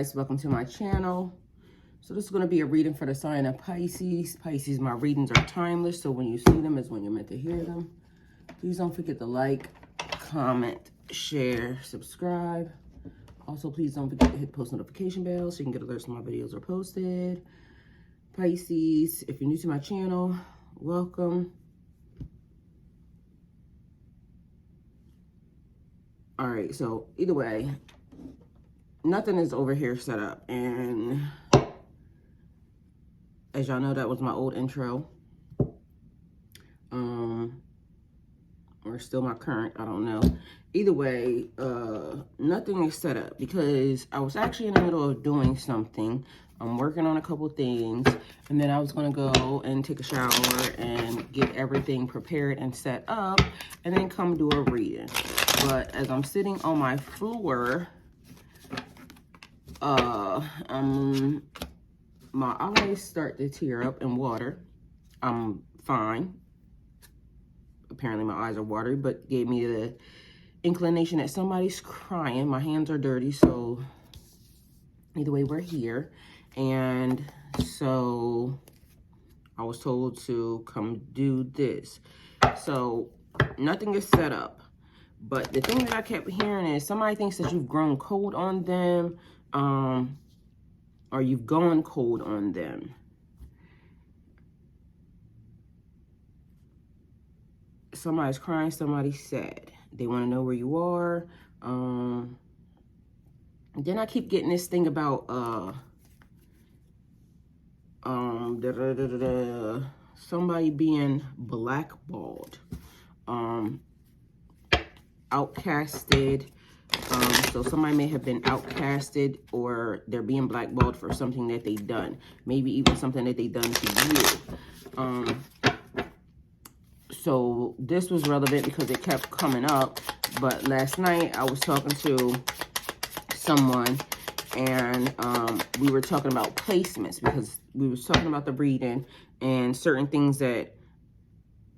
guys, welcome to my channel. So this is going to be a reading for the sign of Pisces. Pisces, my readings are timeless, so when you see them is when you're meant to hear them. Please don't forget to like, comment, share, subscribe. Also, please don't forget to hit the post notification bell so you can get alerts when my videos are posted. Pisces, if you're new to my channel, welcome. All right, so either way, nothing is over here set up, and as y'all know, that was my old intro, or still my current, I don't know. Either way, nothing is set up because I was actually in the middle of doing something. I'm working on a couple things, and then I was gonna go and take a shower and get everything prepared and set up, and then come do a reading. But as I'm sitting on my floor, my eyes start to tear up and water. I'm fine. Apparently my eyes are watery, but gave me the inclination that somebody's crying. My hands are dirty, so either way, we're here. And so I was told to come do this. So nothing is set up. But the thing that I kept hearing is somebody thinks that you've grown cold on them, or you've gone cold on them. Somebody's crying, somebody's sad. They want to know where you are. Then I keep getting this thing about somebody being blackballed, outcasted. So somebody may have been outcasted, or they're being blackballed for something that they've done. Maybe even something that they've done to you. So this was relevant because it kept coming up. But last night I was talking to someone, and we were talking about placements, because we was talking about the reading and certain things that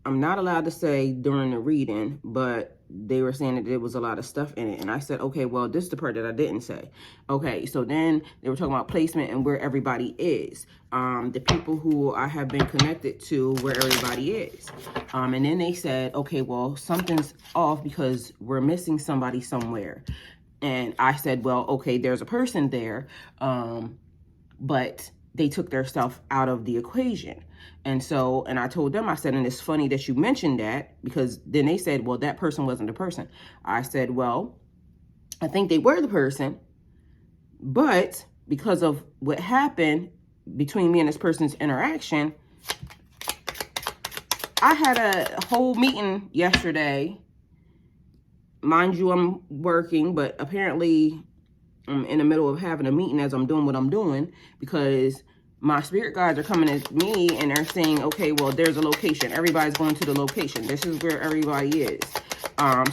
I'm not allowed to say during the reading, but they were saying that there was a lot of stuff in it. And I said, okay, well, this is the part that I didn't say. Okay, so then they were talking about placement and where everybody is. The people who I have been connected to, where everybody is. And then they said, okay, well, something's off because we're missing somebody somewhere. And I said, well, okay, there's a person there, but they took their stuff out of the equation. And so, and I told them, I said, and it's funny that you mentioned that, because then they said, well, that person wasn't the person. I said, well, I think they were the person, but because of what happened between me and this person's interaction, I had a whole meeting yesterday. Mind you, I'm working, but apparently I'm in the middle of having a meeting as I'm doing what I'm doing, because my spirit guides are coming at me and they're saying, okay, well, there's a location. Everybody's going to the location. This is where everybody is.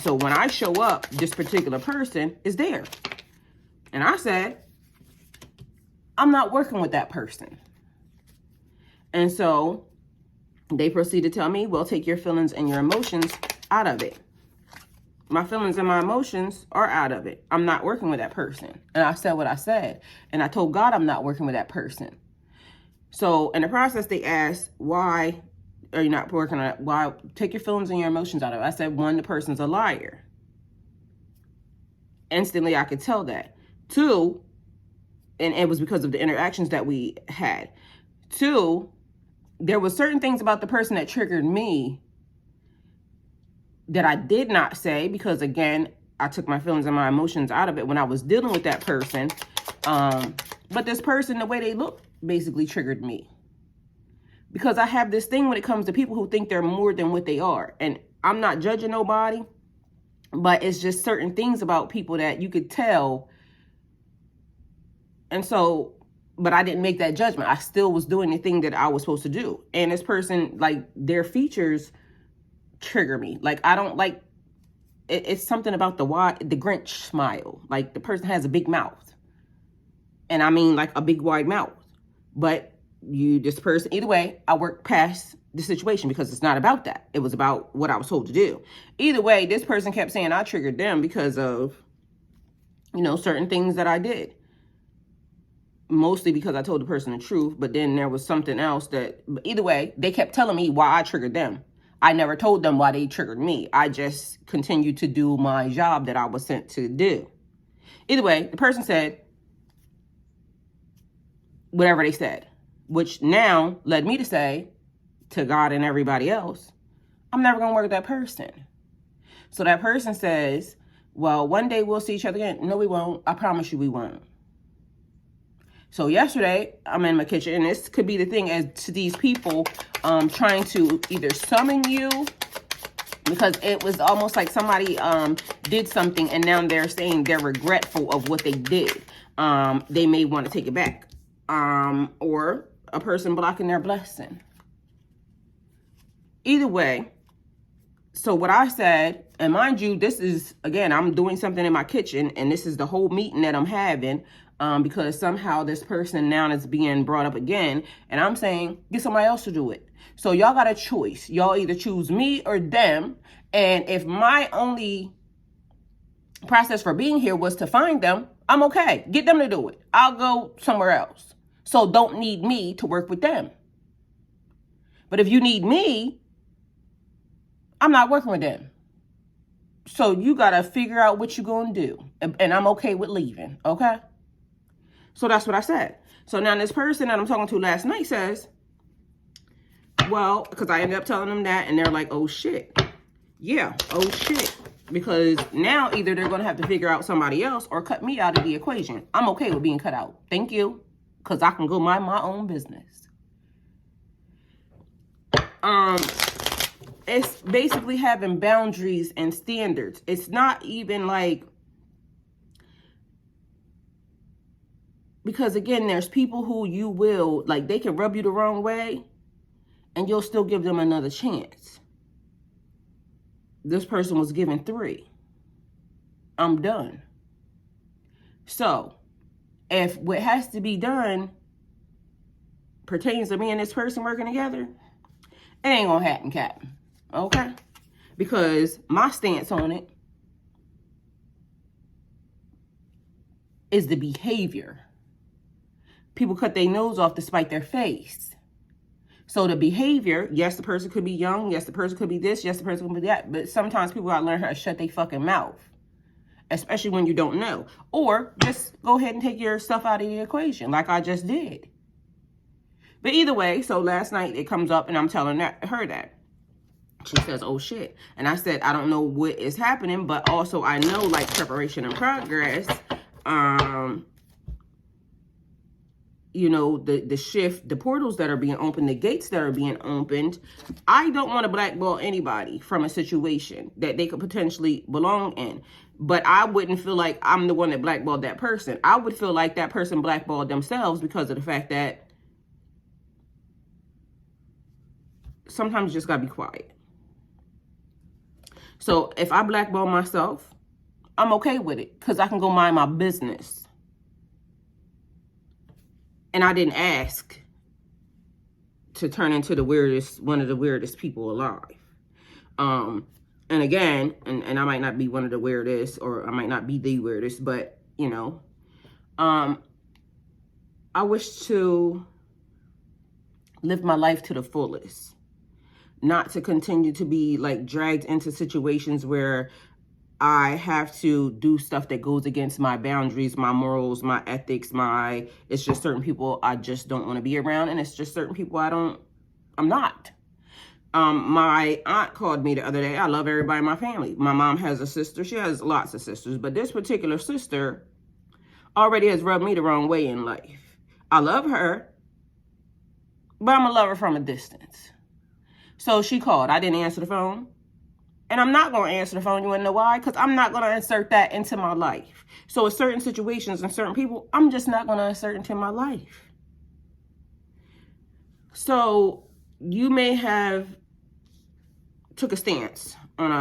So when I show up, this particular person is there. And I said, I'm not working with that person. And so they proceeded to tell me, well, take your feelings and your emotions out of it. My feelings and my emotions are out of it. I'm not working with that person. And I said what I said. And I told God I'm not working with that person. So in the process, they asked, why are you not working on it? Why? Take your feelings and your emotions out of it. I said, one, the person's a liar. Instantly, I could tell that. Two, and it was because of the interactions that we had. Two, there were certain things about the person that triggered me that I did not say, because again, I took my feelings and my emotions out of it when I was dealing with that person. But this person, the way they look, basically triggered me, because I have this thing when it comes to people who think they're more than what they are. And I'm not judging nobody, but it's just certain things about people that you could tell. And so, but I didn't make that judgment. I still was doing the thing that I was supposed to do. And this person, like, their features trigger me. Like, I don't like it. It's something about the Grinch smile. Like, the person has a big mouth, and I mean like a big wide mouth. But this person, either way, I worked past the situation because it's not about that. It was about what I was told to do. Either way, this person kept saying I triggered them because of, certain things that I did. mostly because I told the person the truth, but then there was something else that, either way, they kept telling me why I triggered them. I never told them why they triggered me. I just continued to do my job that I was sent to do. Either way, the person said whatever they said, which now led me to say to God and everybody else, I'm never going to work with that person. So that person says, well, one day we'll see each other again. No, we won't. I promise you we won't. So yesterday, I'm in my kitchen, and this could be the thing as to these people trying to either summon you, because it was almost like somebody did something, and now they're saying they're regretful of what they did. They may want to take it back. Or a person blocking their blessing. Either way, so what I said, and mind you, this is, again, I'm doing something in my kitchen, and this is the whole meeting that I'm having, because somehow this person now is being brought up again, and I'm saying, get somebody else to do it. So y'all got a choice. Y'all either choose me or them, and if my only process for being here was to find them, I'm okay. Get them to do it. I'll go somewhere else. So don't need me to work with them. But if you need me, I'm not working with them. So you got to figure out what you're going to do. And I'm okay with leaving, okay? So that's what I said. So now this person that I'm talking to last night says, well, because I ended up telling them that, and they're like, oh, shit. Yeah, oh, shit. Because now either they're going to have to figure out somebody else or cut me out of the equation. I'm okay with being cut out. Thank you. Because I can go mind my own business. It's basically having boundaries and standards. It's not even like, because again, there's people who you will, like, they can rub you the wrong way and you'll still give them another chance. This person was given 3. I'm done. So, if what has to be done pertains to me and this person working together, it ain't gonna happen, Captain. Okay? Because my stance on it is the behavior. People cut their nose off to spite their face. So the behavior, yes, the person could be young. Yes, the person could be this. Yes, the person could be that. But sometimes people gotta learn how to shut their fucking mouth. Especially when you don't know. Or just go ahead and take your stuff out of the equation like I just did. But either way, so last night it comes up and I'm telling her that. She says, oh shit. And I said, I don't know what is happening, but also I know, like, preparation and progress, you know, the shift, the portals that are being opened, the gates that are being opened. I don't want to blackball anybody from a situation that they could potentially belong in. But I wouldn't feel like I'm the one that blackballed that person. I would feel like that person blackballed themselves because of the fact that sometimes you just gotta be quiet. So if I blackball myself, I'm okay with it because I can go mind my business. And I didn't ask to turn into the weirdest, one of the weirdest people alive. And again, and I might not be one of the weirdest, or I might not be the weirdest, but, you know, I wish to live my life to the fullest. Not to continue to be, like, dragged into situations where I have to do stuff that goes against my boundaries, my morals, my ethics, it's just certain people I just don't want to be around. And it's just certain people I'm not. My aunt called me the other day. I love everybody in my family. My mom has a sister. She has lots of sisters. But this particular sister already has rubbed me the wrong way in life. I love her, but I'm a lover from a distance. So she called. I didn't answer the phone. And I'm not going to answer the phone. You want to know why? Because I'm not going to insert that into my life. So in certain situations and certain people, I'm just not going to insert into my life. So you may have took a stance on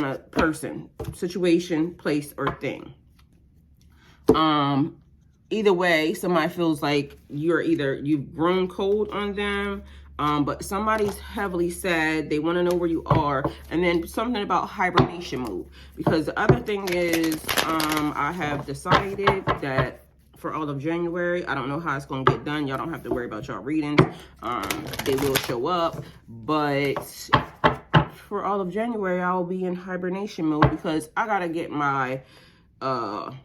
a person, situation, place, or thing. Either way, somebody feels like you've grown cold on them. But somebody's heavily sad. They want to know where you are. And then something about hibernation mode. Because the other thing is, I have decided that for all of January. I don't know how it's going to get done. Y'all don't have to worry about y'all readings. They will show up. But for all of January, I will be in hibernation mode because I got to get my... matter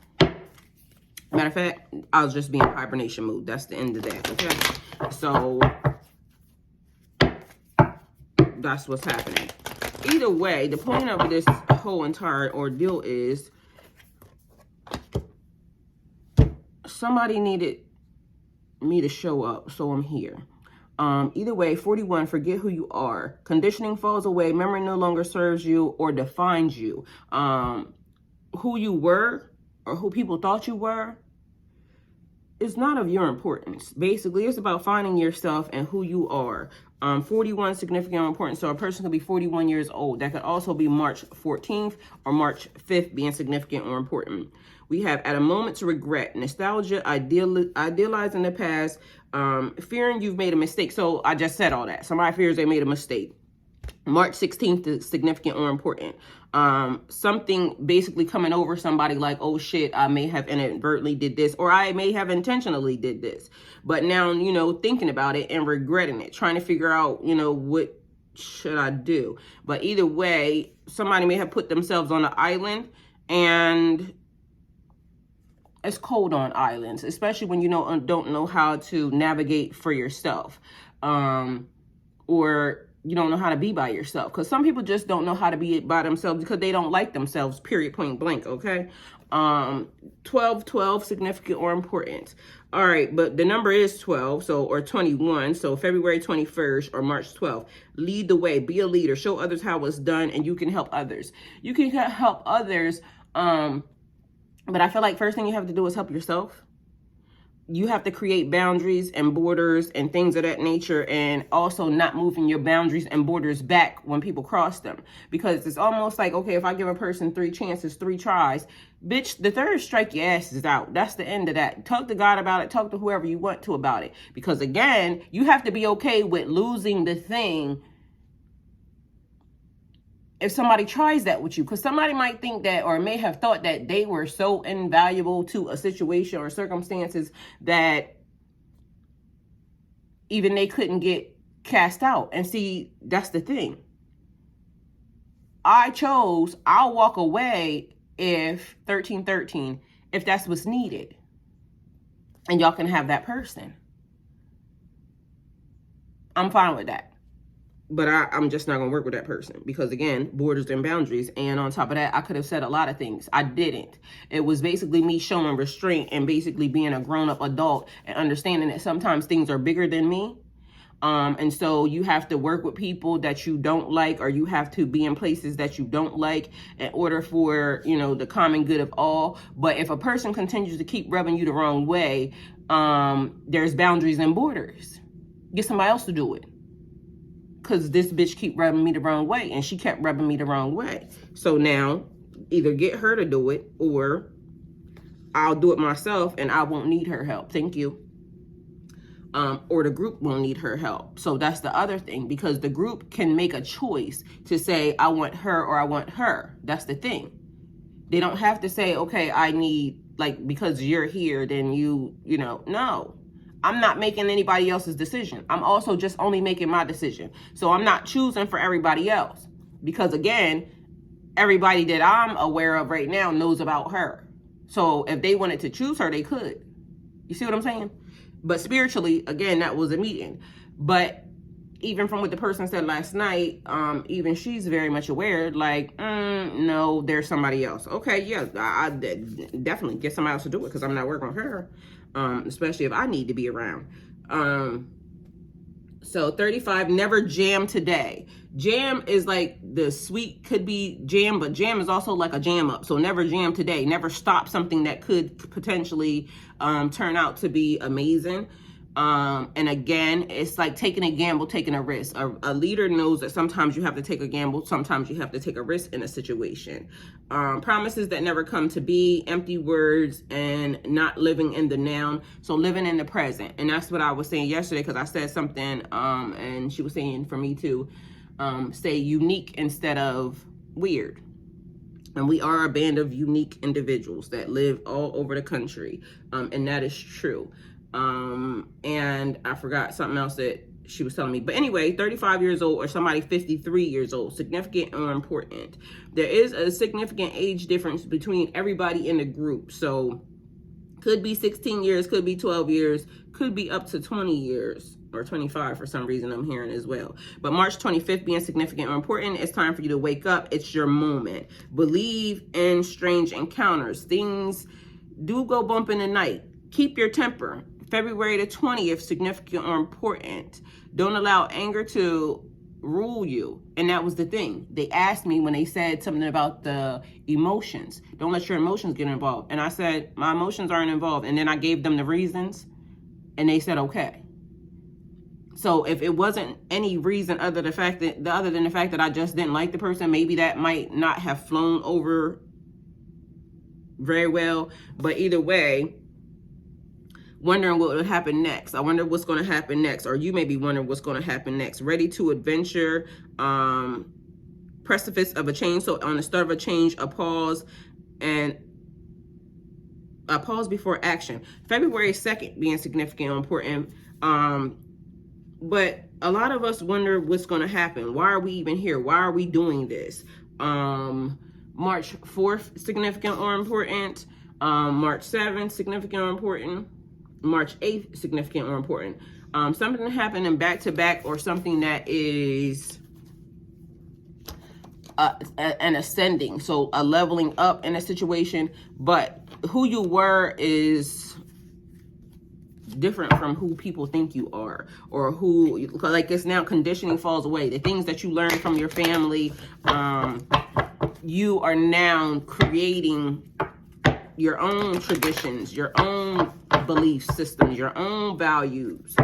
of fact, I'll just be in hibernation mode. That's the end of that, okay? So that's what's happening. Either way, the point of this whole entire ordeal is somebody needed me to show up, so I'm here. Either way, 41, forget who you are. Conditioning falls away. Memory no longer serves you or defines you. Who you were or who people thought you were is not of your importance. Basically, it's about finding yourself and who you are. 41, significant or important. So a person could be 41 years old. That could also be March 14th or March 5th being significant or important. We have at a moment's regret, nostalgia, idealizing the past, fearing you've made a mistake. So I just said all that. Somebody fears they made a mistake. March 16th is significant or important. Something basically coming over somebody like, oh shit, I may have inadvertently did this, or I may have intentionally did this. But now, you know, thinking about it and regretting it, trying to figure out, you know, what should I do? But either way, somebody may have put themselves on an island, and it's cold on islands, especially when you don't know how to navigate for yourself, or you don't know how to be by yourself. Because some people just don't know how to be by themselves because they don't like themselves, period, point blank, okay? 12, significant or important. All right, but the number is 12, so, or 21, so February 21st or March 12th. Lead the way, be a leader, show others how it's done, and you can help others. You can help others, but I feel like first thing you have to do is help yourself. You have to create boundaries and borders and things of that nature, and also not moving your boundaries and borders back when people cross them. Because it's almost like, okay, if I give a person 3 chances, 3 tries, bitch, the third strike, your ass is out. That's the end of that. Talk to God about it. Talk to whoever you want to about it. Because again, you have to be okay with losing the thing if somebody tries that with you, because somebody might think that, or may have thought that they were so invaluable to a situation or circumstances that even they couldn't get cast out. And see, that's the thing. I'll walk away if 1313, if that's what's needed. And y'all can have that person. I'm fine with that. But I'm just not going to work with that person because, again, borders and boundaries. And on top of that, I could have said a lot of things. I didn't. It was basically me showing restraint and basically being a grown-up adult and understanding that sometimes things are bigger than me. And so you have to work with people that you don't like, or you have to be in places that you don't like in order for, you know, the common good of all. But if a person continues to keep rubbing you the wrong way, there's boundaries and borders. Get somebody else to do it. Because this bitch keep rubbing me the wrong way, and she kept rubbing me the wrong way. So now, either get her to do it, or I'll do it myself, and I won't need her help. Thank you. Or the group won't need her help. So that's the other thing, because the group can make a choice to say, I want her or I want her. That's the thing. They don't have to say, okay, I need, like, because you're here, then you know, no. I'm not making anybody else's decision. I'm also just only making my decision. So I'm not choosing for everybody else. Because again, everybody that I'm aware of right now knows about her. So if they wanted to choose her, they could. You see what I'm saying? But spiritually, again, that was a meeting. But even from what the person said last night, even she's very much aware, like, no, there's somebody else. Okay, yeah, I definitely get somebody else to do it because I'm not working with her. Especially if I need to be around. So 35, never jam today. Jam is like the sweet could be jam, but jam is also like a jam up. So never jam today. Never stop something that could potentially turn out to be amazing. And again, it's like taking a gamble, taking a risk. A leader knows that sometimes you have to take a gamble, sometimes you have to take a risk in a situation. Promises that never come to be, empty words, and not living in the now. So living in the present. And that's what I was saying yesterday, because I said something, and she was saying for me to say unique instead of weird. And we are a band of unique individuals that live all over the country. And that is true. And I forgot something else that she was telling me. But anyway, 35 years old or somebody 53 years old, significant or important. There is a significant age difference between everybody in the group. So could be 16 years, could be 12 years, could be up to 20 years or 25 for some reason I'm hearing as well. But March 25th being significant or important, it's time for you to wake up. It's your moment. Believe in strange encounters. Things do go bump in the night. Keep your temper. February the 20th, significant or important. Don't allow anger to rule you. And that was the thing. They asked me when they said something about the emotions. Don't let your emotions get involved. And I said, my emotions aren't involved. And then I gave them the reasons and they said, okay. So if it wasn't any reason other than the fact that I just didn't like the person, maybe that might not have flown over very well. But either way, wondering what would happen next. I wonder what's going to happen next. Or you may be wondering what's going to happen next. Ready to adventure, precipice of a change. So on the start of a change, a pause, and a pause before action. February 2nd being significant or important. But a lot of us wonder what's going to happen. Why are we even here? Why are we doing this? March 4th, significant or important. March 7th, significant or important. March 8th, significant or important. Something happening back to back, or something that is an ascending. So a leveling up in a situation, but who you were is different from who people think you are, or who, like, it's now conditioning falls away. The things that you learned from your family, you are now creating your own traditions, your own belief systems, your own values,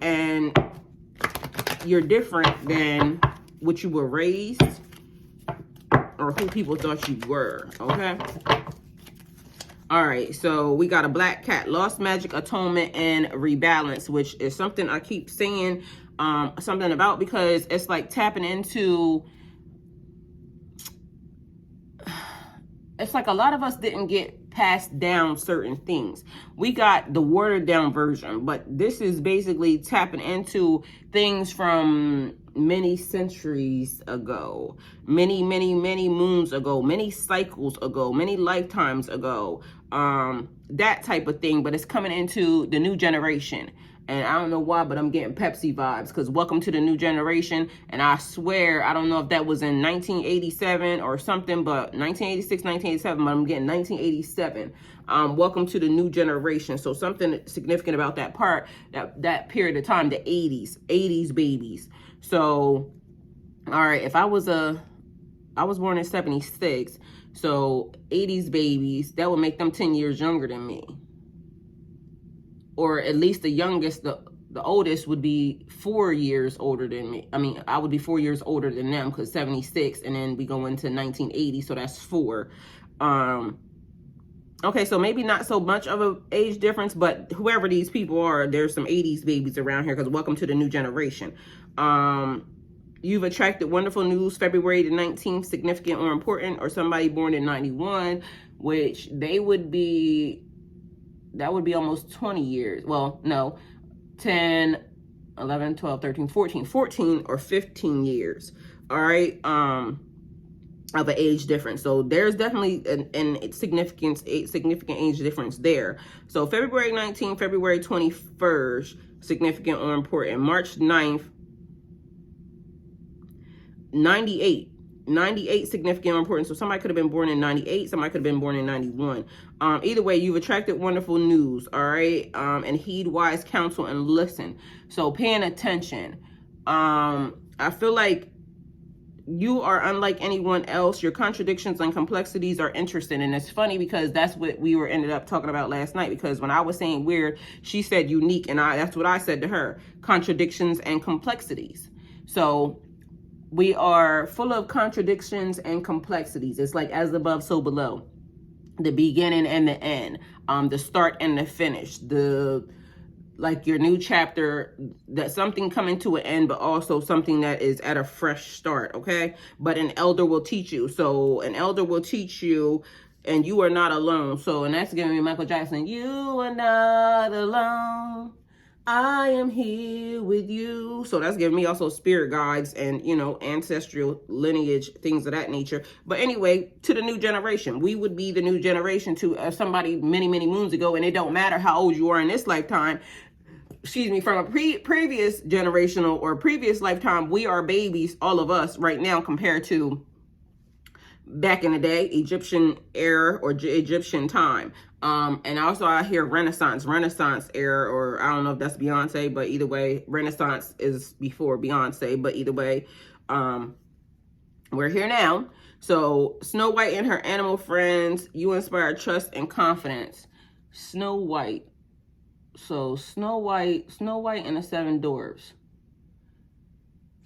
and you're different than what you were raised or who people thought you were. Okay. All right, so we got a black cat, lost magic, atonement, and rebalance, which is something I keep saying something about, because it's like tapping into, it's like a lot of us didn't get passed down certain things. We got the watered down version, but this is basically tapping into things from many centuries ago, many moons ago, many cycles ago, many lifetimes ago, that type of thing. But it's coming into the new generation. And I don't know why, but I'm getting Pepsi vibes, because welcome to the new generation. And I swear, I don't know if that was in 1987 or something, but 1986, 1987, but I'm getting 1987. Welcome to the new generation. So something significant about that part, that period of time, the 80s babies. So, all right, if I was born in 76, so 80s babies, that would make them 10 years younger than me. Or at least the youngest, the oldest would be 4 years older than me. I mean, I would be 4 years older than them, because 76, and then we go into 1980, so that's 4. Okay, so maybe not so much of an age difference, but whoever these people are, there's some 80s babies around here, because welcome to the new generation. You've attracted wonderful news, February the 19th, significant or important, or somebody born in 91, which that would be almost 20 years. Well, no, 10, 11, 12, 13, 14 or 15 years. All right. Of an age difference. So there's definitely a significant age difference there. So February 19th, February 21st, significant or important. March 9th, 98, significant or important. So somebody could have been born in 98, somebody could have been born in 91. Either way, you've attracted wonderful news, all right? And heed wise counsel and listen. So paying attention. I feel like you are unlike anyone else. Your contradictions and complexities are interesting. And it's funny, because that's what we ended up talking about last night, because when I was saying weird, she said unique, and that's what I said to her, contradictions and complexities. So we are full of contradictions and complexities. It's like as above, so below. The beginning and the end, the start and the finish, the like your new chapter, that something coming to an end, but also something that is at a fresh start, okay? But an elder will teach you. So an elder will teach you, and you are not alone. So, and that's giving me Michael Jackson. You are not alone. I am here with you. So that's giving me also spirit guides and, you know, ancestral lineage, things of that nature. But anyway, to the new generation, we would be the new generation to somebody many, many moons ago. And it don't matter how old you are in this lifetime. Excuse me, from a previous generational or previous lifetime, we are babies, all of us right now, compared to back in the day, Egyptian era or Egyptian time. And also I hear Renaissance era, or I don't know if that's Beyonce, but either way, Renaissance is before Beyonce, but either way, we're here now. So Snow White and her animal friends, you inspire trust and confidence. Snow White. So Snow White and the Seven Dwarfs.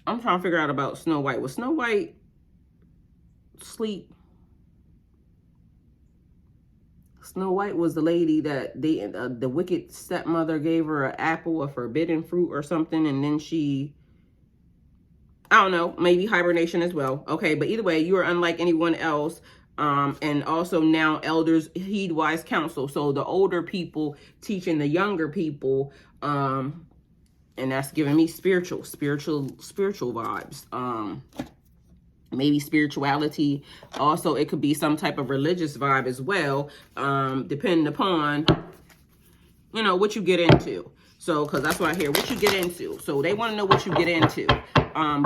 I'm trying to figure out about Snow White. Was Snow White sleep? Snow White was the lady that the wicked stepmother gave her an apple, a forbidden fruit or something, and then she, I don't know, maybe hibernation as well. Okay, but either way, you are unlike anyone else. And also now elders heed wise counsel. So the older people teaching the younger people, and that's giving me spiritual vibes. Maybe spirituality. Also, it could be some type of religious vibe as well, depending upon, you know, what you get into. So, because that's what I hear, what you get into. So they want to know what you get into.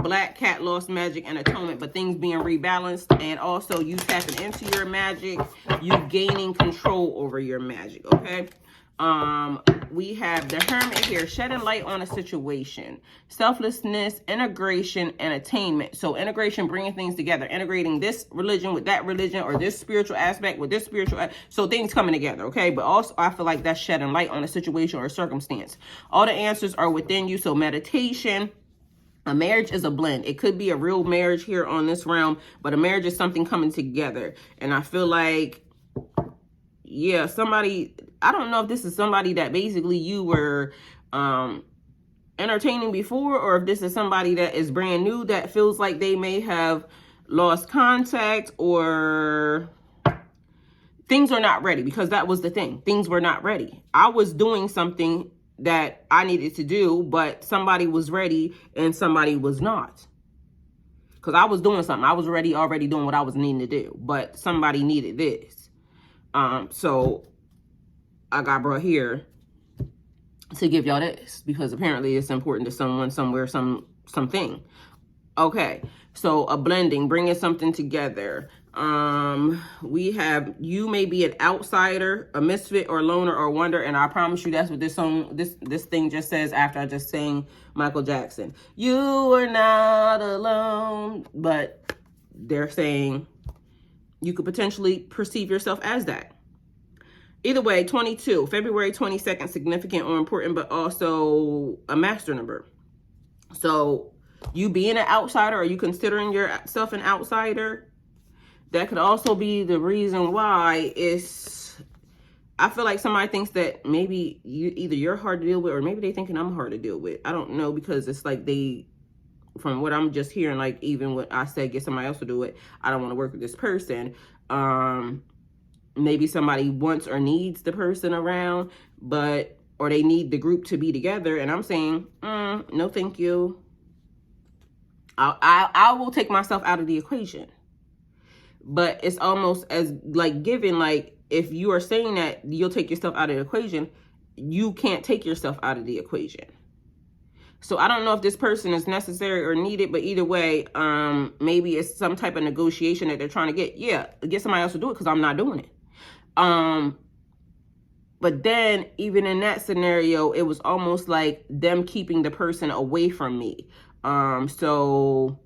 Black cat, lost magic, and atonement, but things being rebalanced, and also you tapping into your magic, you gaining control over your magic, okay? We have the Hermit here, shedding light on a situation, selflessness, integration, and attainment. So integration, bringing things together, integrating this religion with that religion, or this spiritual aspect with this spiritual, so things coming together, okay? But also I feel like that's shedding light on a situation or a circumstance. All the answers are within you. So meditation. A marriage is a blend. It could be a real marriage here on this realm, but a marriage is something coming together. And I feel like, yeah, somebody, I don't know if this is somebody that basically you were entertaining before, or if this is somebody that is brand new that feels like they may have lost contact, or things are not ready, because that was the thing. Things were not ready. I was doing something that I needed to do, but somebody was ready and somebody was not. Because I was doing something. I was already doing what I was needing to do, but somebody needed this. So I got brought here to give y'all this, because apparently it's important to someone, somewhere, something. Okay, so a blending, bringing something together. We have, you may be an outsider, a misfit, or loner, or wonder, and I promise you that's what this song, this thing just says after I just sang Michael Jackson. You are not alone, but they're saying you could potentially perceive yourself as that. Either way, 22, February 22nd, significant or important, but also a master number. So you being an outsider, or you considering yourself an outsider, that could also be the reason why I feel like somebody thinks that maybe either you're hard to deal with, or maybe they thinking I'm hard to deal with. I don't know, because it's like from what I'm just hearing, like even when I say get somebody else to do it, I don't want to work with this person. Maybe somebody wants or needs the person around, or they need the group to be together. And I'm saying, no, thank you. I will take myself out of the equation. But it's almost as like given, like if you are saying that you'll take yourself out of the equation, you can't take yourself out of the equation. So I don't know if this person is necessary or needed, but either way, maybe it's some type of negotiation that they're trying to get somebody else to do it, because I'm not doing it. But then even in that scenario, it was almost like them keeping the person away from me. So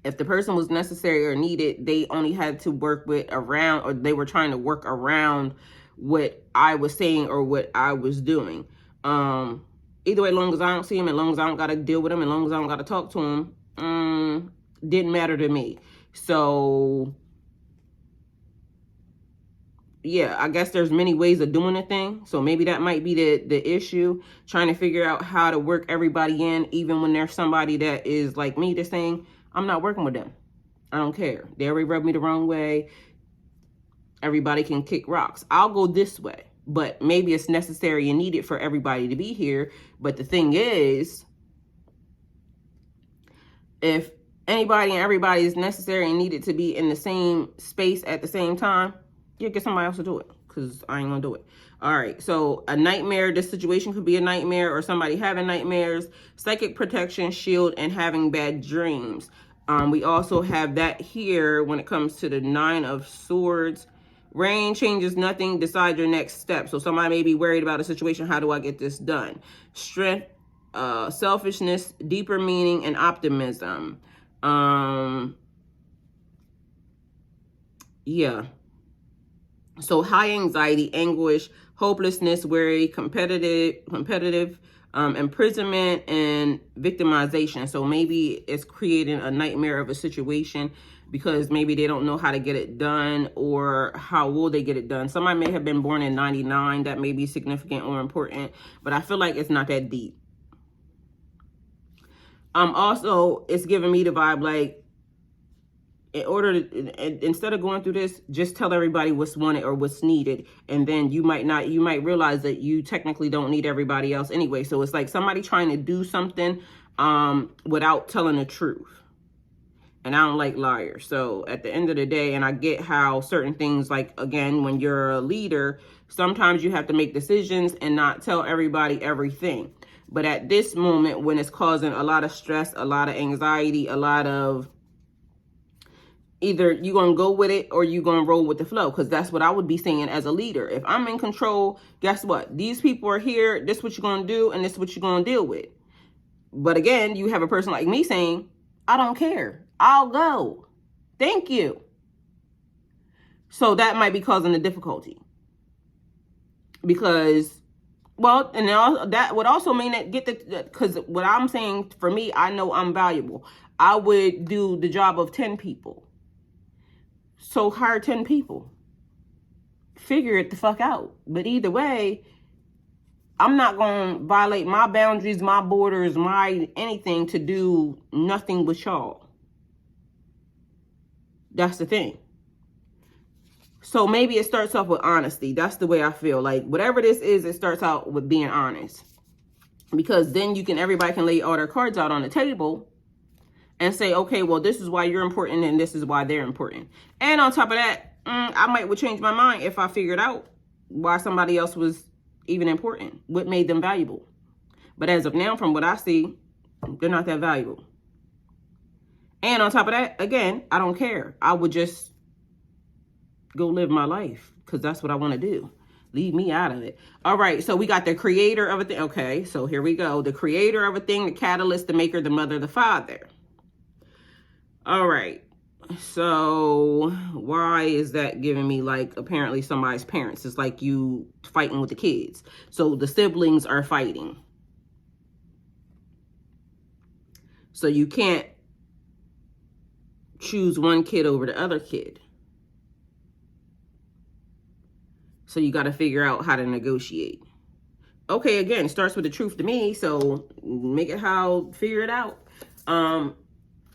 if the person was necessary or needed, they only had to work around, or they were trying to work around what I was saying or what I was doing. Either way, as long as I don't see him, as long as I don't got to deal with him, as long as I don't got to talk to him, didn't matter to me. So yeah, I guess there's many ways of doing a thing. So maybe that might be the issue, trying to figure out how to work everybody in, even when there's somebody that is like me that's saying, I'm not working with them. I don't care. They already rubbed me the wrong way. Everybody can kick rocks. I'll go this way. But maybe it's necessary and needed for everybody to be here. But the thing is, if anybody and everybody is necessary and needed to be in the same space at the same time, yeah, get somebody else to do it, because I ain't gonna do it. All right, so a nightmare, this situation could be a nightmare or somebody having nightmares, psychic protection, shield, and having bad dreams. We also have that here when it comes to the 9 of Swords. Rain changes nothing, decide your next step. So somebody may be worried about a situation, how do I get this done? Strength, selfishness, deeper meaning, and optimism. Yeah. So high anxiety, anguish, hopelessness, worry, competitive, imprisonment, and victimization. So maybe it's creating a nightmare of a situation because maybe they don't know how to get it done, or how will they get it done. Somebody may have been born in 99. That may be significant or important, but I feel like it's not that deep. Also, it's giving me the vibe like, in order to, instead of going through this, just tell everybody what's wanted or what's needed, and then you might realize that you technically don't need everybody else anyway. So it's like somebody trying to do something without telling the truth, and I don't like liars. So at the end of the day, and I get how certain things, like, again, when you're a leader, sometimes you have to make decisions and not tell everybody everything. But at this moment, when it's causing a lot of stress, a lot of anxiety, a lot of, either you're going to go with it or you're going to roll with the flow, because that's what I would be saying as a leader. If I'm in control, guess what? These people are here. This is what you're going to do, and this is what you're going to deal with. But again, you have a person like me saying, I don't care. I'll go. Thank you. So that might be causing a difficulty. Because, well, and that would also mean that because what I'm saying, for me, I know I'm valuable. I would do the job of 10 people. So hire 10 people. Figure it the fuck out. But either way, I'm not going to violate my boundaries, my borders, my anything to do nothing with y'all. That's the thing. So maybe it starts off with honesty. That's the way I feel. Like, whatever this is, it starts out with being honest. Because then everybody can lay all their cards out on the table and say, okay, well, this is why you're important and this is why they're important. And on top of that, I would change my mind if I figured out why somebody else was even important, what made them valuable. But as of now, from what I see, they're not that valuable. And on top of that, again, I don't care. I would just go live my life, because that's what I want to do. Leave me out of it. All right, so we got the creator of a thing. Okay, so here we go. The creator of a thing, the catalyst, the maker, the mother, the father. All right, so why is that giving me, like, apparently somebody's parents? It's like you fighting with the kids. So the siblings are fighting. So you can't choose one kid over the other kid. So you got to figure out how to negotiate. Okay, again, starts with the truth to me. So make it figure it out.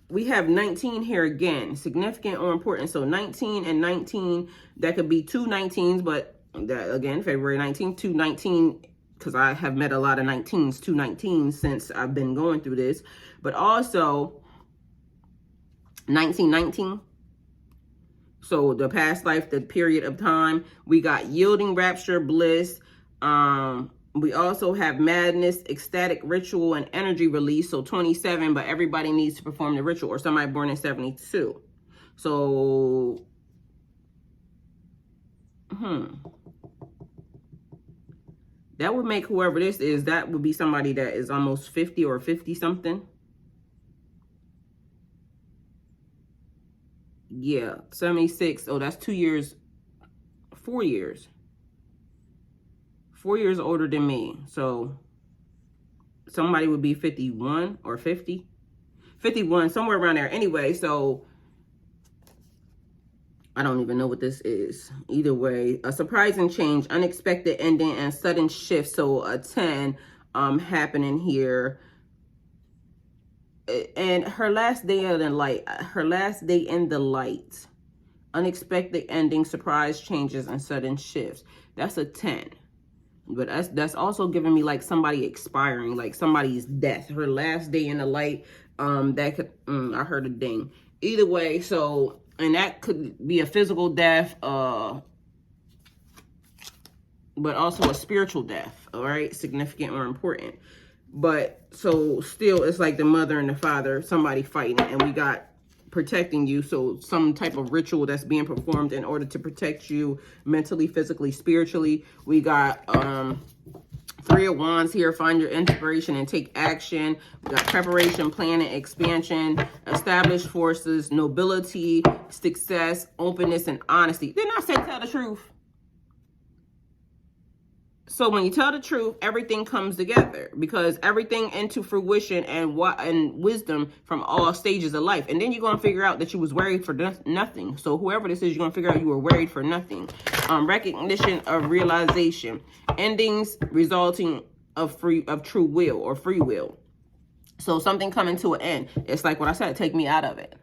We have 19 here again, significant or important. So 19 and 19, that could be 2 19s, but that, again, February 19th, 2 19, because I have met a lot of 19s, 2 19s since I've been going through this. But also 1919. So the past life, the period of time. We got yielding, rapture, bliss. We also have madness, ecstatic ritual, and energy release. So 27, but everybody needs to perform the ritual, or somebody born in 72. So, that would make whoever this is, that would be somebody that is almost 50 or 50 something. Yeah, 76. Oh, that's 2 years, 4 years. 4 years older than me. So somebody would be 51 or 50. 51, somewhere around there. Anyway, so I don't even know what this is. Either way, a surprising change, unexpected ending, and sudden shift. So a 10 happening here. And her last day in the light. Her last day in the light. Unexpected ending, surprise changes, and sudden shifts. That's a 10. But that's also giving me like somebody expiring, like somebody's death. Her last day in the light. That could, I heard a ding. Either way, so, and that could be a physical death, but also a spiritual death, all right? Significant or important. But, so, still, it's like the mother and the father, somebody fighting, and we got protecting you, so some type of ritual that's being performed in order to protect you mentally, physically, spiritually. We got, 3 of Wands here, find your inspiration and take action. We got preparation, planning, expansion, established forces, nobility, success, openness, and honesty. Didn't I say tell the truth? So when you tell the truth, everything comes together, because everything into fruition and wisdom from all stages of life. And then you're going to figure out that you was worried for nothing. So whoever this is, you're going to figure out you were worried for nothing. Recognition of realization, endings resulting of true will or free will. So something coming to an end. It's like what I said, take me out of it.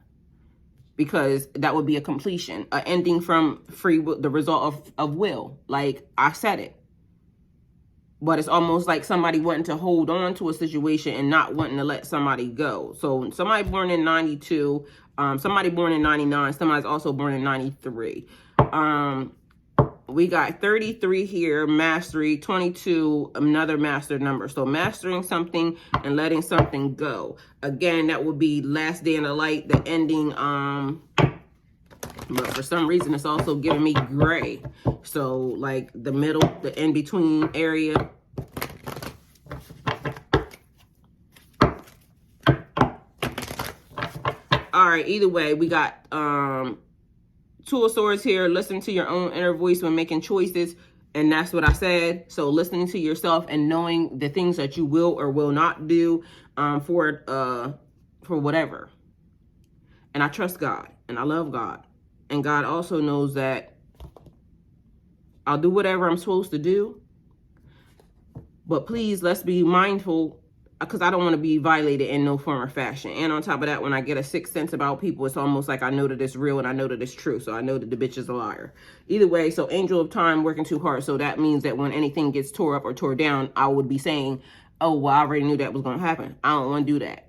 Because that would be a completion, an ending from free will, the result of will. Like I said it. But it's almost like somebody wanting to hold on to a situation and not wanting to let somebody go. So somebody born in 92, somebody born in 99, somebody's also born in 93. We got 33 here, mastery, 22, another master number. So mastering something and letting something go. Again, that would be last day in the light, the ending, but for some reason it's also giving me gray. So like the middle, the in-between area. All right, either way, we got 2 of Swords here. Listen to your own inner voice when making choices. And that's what I said. So listening to yourself and knowing the things that you will or will not do for whatever. And I trust God and I love God. And God also knows that I'll do whatever I'm supposed to do. But please, let's be mindful, because I don't want to be violated in no form or fashion. And on top of that, when I get a sixth sense about people, it's almost like I know that it's real and I know that it's true. So I know that the bitch is a liar. Either way, so angel of time, working too hard. So that means that when anything gets tore up or tore down, I would be saying, oh, well, I already knew that was going to happen. I don't want to do that.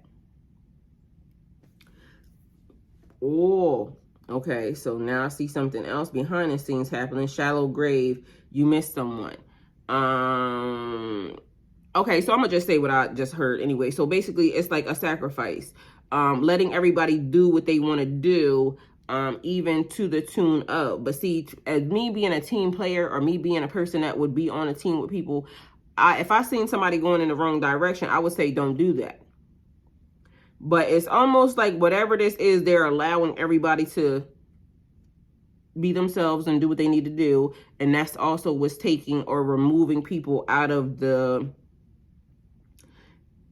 Oh, okay. So now I see something else behind the scenes happening. Shallow grave. You missed someone. Okay, so I'm gonna just say what I just heard anyway. So basically, it's like a sacrifice. Letting everybody do what they want to do, even to the tune of. But see, as me being a team player or me being a person that would be on a team with people, if I seen somebody going in the wrong direction, I would say don't do that. But it's almost like whatever this is, they're allowing everybody to be themselves and do what they need to do. And that's also what's taking or removing people out of the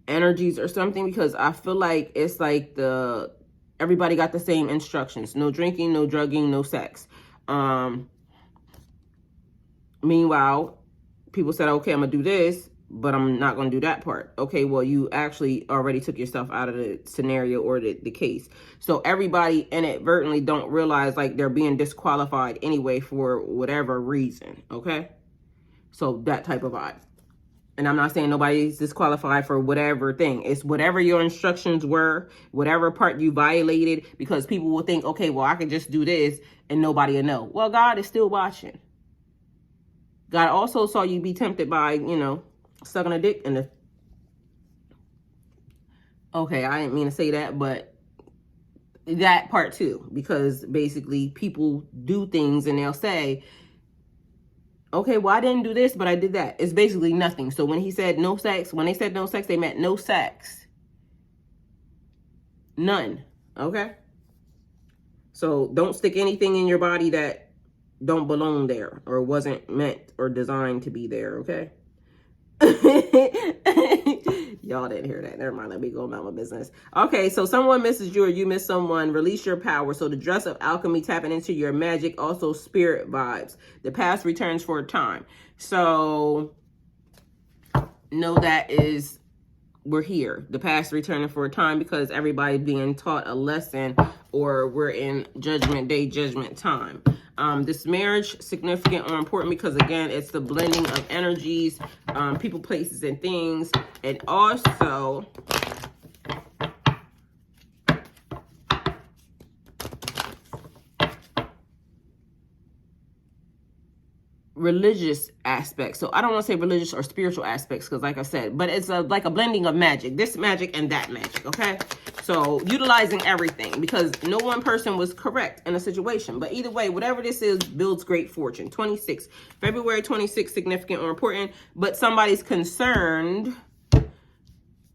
energies or something, because I feel like it's like everybody got the same instructions. No drinking, no drugging, no sex. Meanwhile, people said, okay, I'm gonna do this, but I'm not gonna do that part. Okay, well, you actually already took yourself out of the scenario or the case. So everybody inadvertently don't realize like they're being disqualified anyway for whatever reason, okay? So that type of vibe. And I'm not saying nobody's disqualified for whatever thing. It's whatever your instructions were, whatever part you violated, because people will think, okay, well, I can just do this and nobody will know. Well, God is still watching. God also saw you be tempted by, sucking a dick in the... Okay, I didn't mean to say that, but that part too. Because basically people do things and they'll say, okay, well, I didn't do this, but I did that. It's basically nothing. So when he said no sex, when they said no sex, they meant no sex. None. Okay? So don't stick anything in your body that don't belong there or wasn't meant or designed to be there, okay? Y'all didn't hear that. Never mind. Let me go about my business. Okay, so someone misses you or you miss someone. Release your power. So the dress of alchemy, tapping into your magic. Also spirit vibes. The past returns for a time. So know that is, we're here. The past returning for a time because everybody's being taught a lesson, or we're in judgment day, judgment time. This marriage, significant or important because, again, it's the blending of energies, people, places, and things. And also, religious aspects. So I don't want to say religious or spiritual aspects because, like I said, but it's like a blending of magic, this magic and that magic. Okay, so utilizing everything because no one person was correct in a situation, but either way, whatever this is, builds great fortune. 26 February 26, significant or important, but somebody's concerned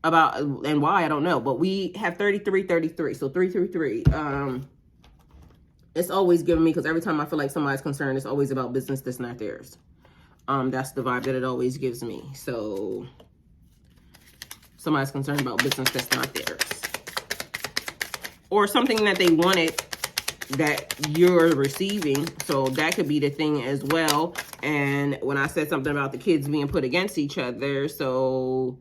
about, and why I don't know, but we have 33, so 333. It's always giving me, because every time I feel like somebody's concerned, it's always about business that's not theirs. That's the vibe that it always gives me. So somebody's concerned about business that's not theirs, or something that they wanted that you're receiving. So that could be the thing as well. And when I said something about the kids being put against each other, so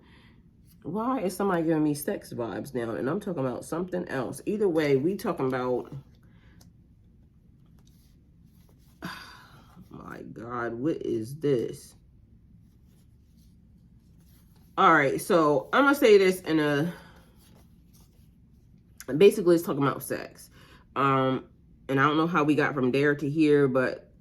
why is somebody giving me sex vibes now? And I'm talking about something else. Either way, we talking about, my God, what is this? All right, so I'm gonna say this in a, basically it's talking about sex. And I don't know how we got from there to here, but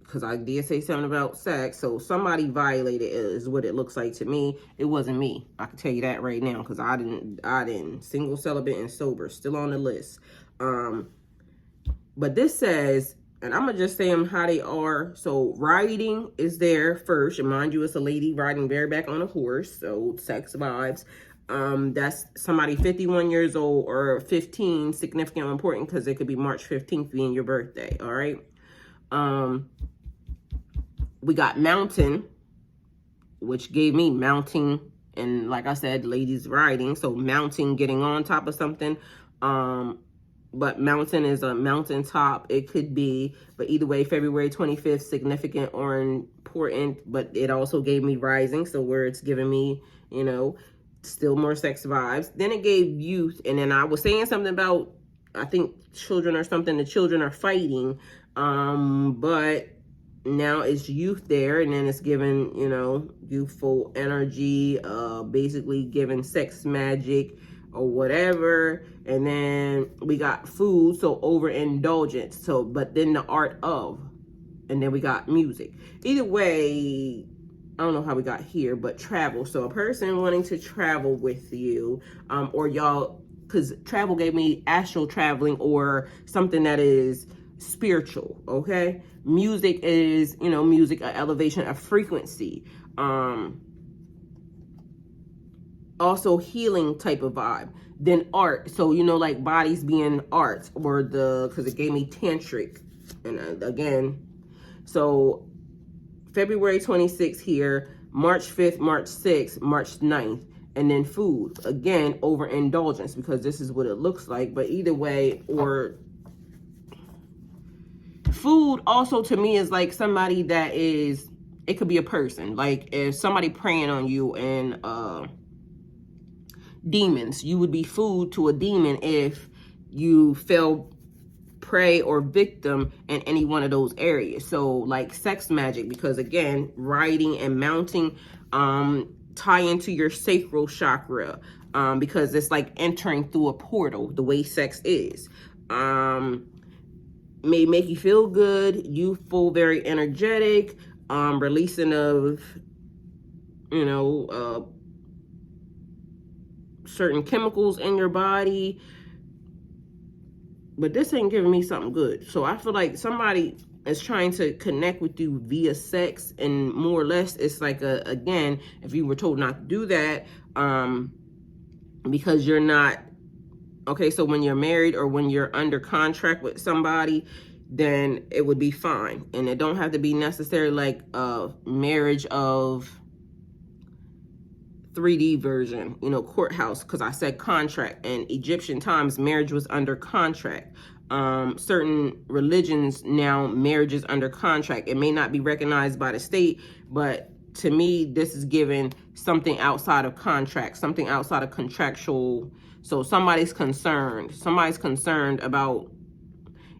because I did say something about sex, so somebody violated is what it looks like to me. It wasn't me. I can tell you that right now, because I didn't. Single, celibate, and sober, still on the list. But this says, and I'm going to just say them how they are. So riding is there first. And mind you, it's a lady riding bareback on a horse. So sex vibes. That's somebody 51 years old or 15, significant or important because it could be March 15th being your birthday. All right. We got mountain, which gave me mounting. And like I said, ladies riding. So mounting, getting on top of something. But mountain is a mountaintop. It could be, but either way, February 25th, significant or important, but it also gave me rising. So where it's giving me, you know, still more sex vibes. Then it gave youth. And then I was saying something about, I think children or something, the children are fighting. But now it's youth there. And then it's giving, you know, youthful energy, basically giving sex magic or whatever. And then we got food, so overindulgence. So, but then the art of, and then we got music. Either way, I don't know how we got here, but travel. So a person wanting to travel with you, or y'all, because travel gave me astral traveling or something that is spiritual, okay? Music is, you know, music, a elevation, a frequency. Also healing type of vibe. Then art, so you know, like bodies being art, or the, because it gave me tantric. And again, so February 26th here, March 5th, March 6th, March 9th, and then food, again, overindulgence, because this is what it looks like. But either way, or food also to me is like somebody that is, it could be a person, like if somebody preying on you, and demons, you would be food to a demon if you fell prey or victim in any one of those areas. So like sex magic, because again, riding and mounting tie into your sacral chakra, because it's like entering through a portal, the way sex is. May make you feel good, youthful, very energetic, releasing of, you know, certain chemicals in your body. But this ain't giving me something good. So I feel like somebody is trying to connect with you via sex, and more or less it's like a, again, if you were told not to do that, because you're not, okay, so when you're married or when you're under contract with somebody, then it would be fine. And it don't have to be necessarily like a marriage of 3D version, you know, courthouse, because I said contract. And Egyptian times, marriage was under contract. Certain religions now, marriage is under contract. It may not be recognized by the state, but to me, this is given something outside of contract, something outside of contractual. So somebody's concerned about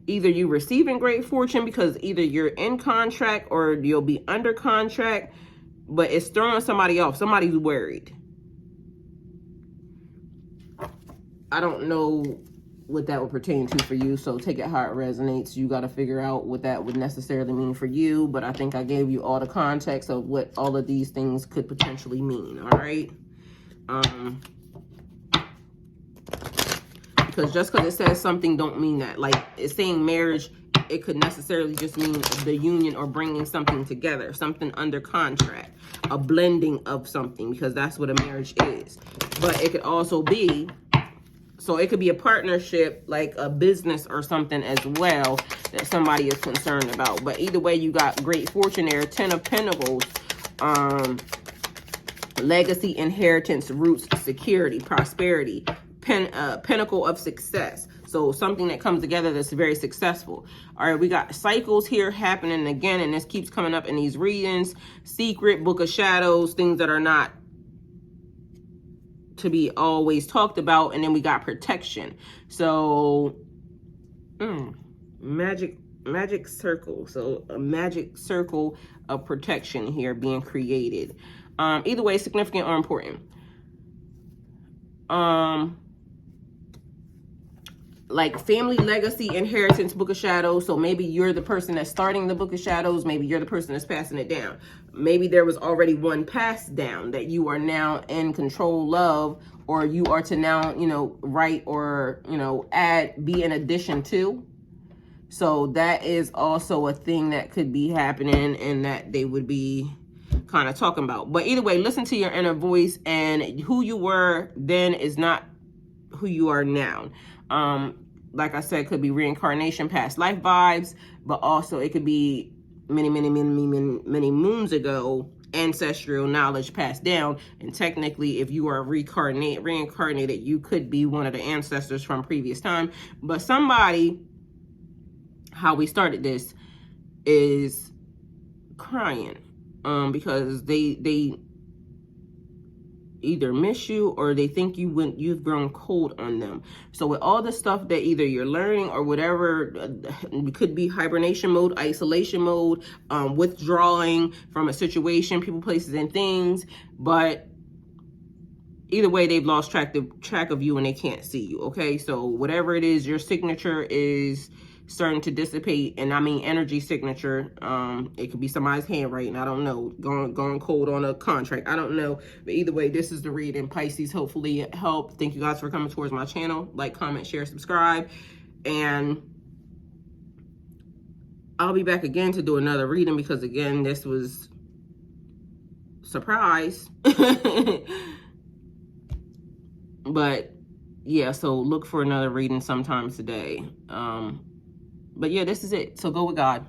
either you receiving great fortune because either you're in contract or you'll be under contract, but it's throwing somebody off. Somebody's worried. I don't know what that would pertain to for you, so take it how it resonates. You got to figure out what that would necessarily mean for you, but I think I gave you all the context of what all of these things could potentially mean. All right, because just because it says something don't mean that. Like, it's saying marriage, it could necessarily just mean the union or bringing something together, something under contract, a blending of something, because that's what a marriage is. But it could also be, so it could be a partnership, like a business or something as well, that somebody is concerned about. But either way, you got great fortune there. 10 of Pentacles, legacy, inheritance, roots, security, prosperity, pinnacle of success. So something that comes together that's very successful. All right, we got cycles here happening again, and this keeps coming up in these readings. Secret, book of shadows, things that are not to be always talked about. And then we got protection. So magic circle. So a magic circle of protection here being created. Either way, significant or important. Like family, legacy, inheritance, book of shadows. So maybe you're the person that's starting the book of shadows. Maybe you're the person that's passing it down. Maybe there was already one passed down that you are now in control of, or you are to now, you know, write or, you know, be an addition to. So that is also a thing that could be happening and that they would be kind of talking about. But either way, listen to your inner voice, and who you were then is not who you are now. Like I said, could be reincarnation, past life vibes, but also it could be many moons ago, ancestral knowledge passed down. And technically, if you are reincarnated, you could be one of the ancestors from previous time. But somebody, how we started this, is crying because they either miss you or they think you've grown cold on them. So with all the stuff that either you're learning or whatever, it could be hibernation mode, isolation mode, withdrawing from a situation, people, places, and things. But either way, they've lost track of you and they can't see you. Okay, so whatever it is, your signature is starting to dissipate, and I mean energy signature. It could be somebody's handwriting, I don't know, going cold on a contract, I don't know. But either way, this is the reading, Pisces. Hopefully it helped. Thank you guys for coming towards my channel. Like, comment, share, subscribe, and I'll be back again to do another reading, because again, this was surprise. But yeah, so look for another reading sometime today. But yeah, this is it. So go with God.